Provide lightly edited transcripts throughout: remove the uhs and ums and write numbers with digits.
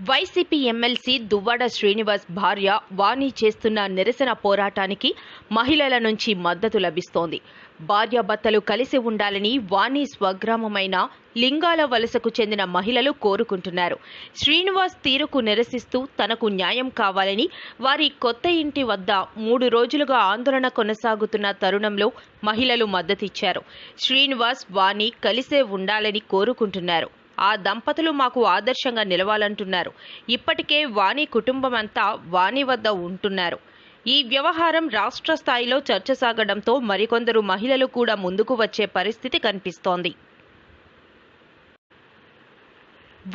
YCP MLC Duvvada Srinivas భార్య వాణి చేస్తున్న నిరసన పోరాటానికి మహిళల నుంచి మద్దతు లభిస్తోంది. భార్యాభర్తలు కలిసి ఉండాలని వాణి స్వగ్రామమైన లింగాల వలసకు చెందిన మహిళలు కోరుకుంటున్నారు. శ్రీనివాస్ తీరుకు నిరసిస్తూ తనకు న్యాయం కావాలని వారి కొత్త ఇంటి వద్ద 3 రోజులుగా ఆందోళన కొనసాగుతున్న తరుణంలో మహిళలు మద్దతిచ్చారు. శ్రీనివాస్ వాణి కలిసే ఉండాలని కోరుకుంటున్నారు. ఆ దంపతులు మాకు ఆదర్శంగా నిలవాలంటున్నారు. ఇప్పటికే వాణి కుటుంబం అంతా వాణి వద్ద ఉంటున్నారు. ఈ వ్యవహారం రాష్ట్ర స్థాయిలో చర్చ సాగడంతో మరికొందరు మహిళలు కూడా ముందుకు వచ్చే పరిస్థితి కనిపిస్తోంది.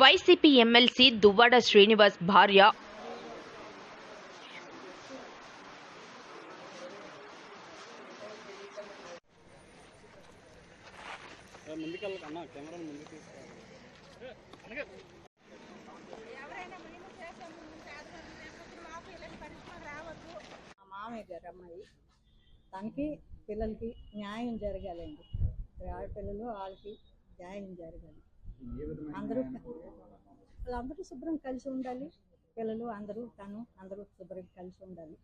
వైసీపీ ఎమ్మెల్సీ దువ్వాడ శ్రీనివాస్ భార్య మామయ్య గారు అమ్మాయి తనకి పిల్లలకి న్యాయం జరగాలండి. ఆడపిల్లలు వాళ్ళకి న్యాయం జరగాలి. వాళ్ళందరూ శుభ్రం కలిసి ఉండాలి. పిల్లలు అందరూ అందరూ శుభ్రం కలిసి ఉండాలి.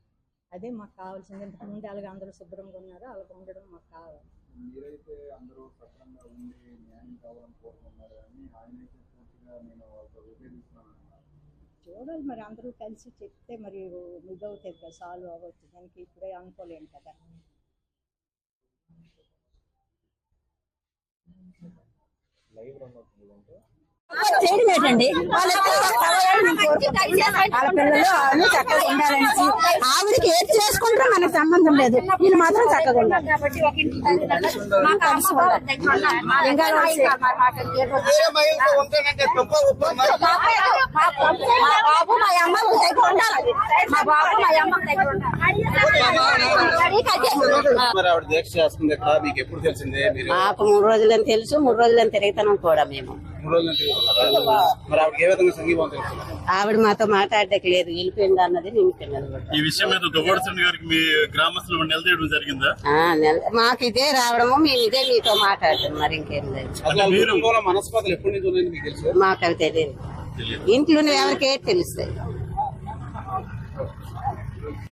అదే మాకు కావాల్సింది. ఇంతకు ముందు అలాగే అందరూ శుభ్రంగా ఉన్నారు, అలాగ ఉండడం మాకు కావాలి. మీరైతే అందరూ సక్రమంగా ఉండి న్యాయం కావాలని కోరుకుంటున్నారు కానీ ఆయనైతే పూర్తిగా నేను వాళ్ళతో విభేదిస్తున్నాను. చూడాలి మరి, అందరూ కలిసి చెప్తే మరి ఇదవుతుంది కదా, సాల్వ్ అవ్వచ్చు. దానికి ఇప్పుడే అనుకోలేను కదా. లైవ్ రన్ అవుతుంది చేయడం ఏంటండి? వాళ్ళ పిల్లలు అన్ని చక్కగా ఉండాలని ఆవిడకి ఏది చేసుకుంటారో మనకు సంబంధం లేదు. వీళ్ళు మాత్రం చక్కగా ఉండాలి. బాబు మా అమ్మ దగ్గర ఉండాలి. మా బాబు మా అమ్మ దగ్గర ఉండాలి. మాకు 3 రోజులని తెలుసు. 3 రోజులని తిరుగుతున్నాం కూడా మేము. ఆవిడ మాతో మాట్లాడడానికి లేదు, వెళ్ళిపోయింది అన్నది నేను పిల్లలు. ఈ విషయం మీద దువ్వాడ శ్రీనివాస్ గారికి మీ గ్రామస్తులు నిలదీయడం జరిగిందా? మాకు ఇదే రావడము, మేము ఇదే మీతో మాట్లాడతాం, మరి ఇంకేం లేదు. మనస్పర్ధలు ఎప్పటి నుంచి ఉన్నాయని మీకు తెలుసు? మాకు అవి తెలియదు. ఇంట్లో ఎవరికి ఏది తెలుస్తాయి.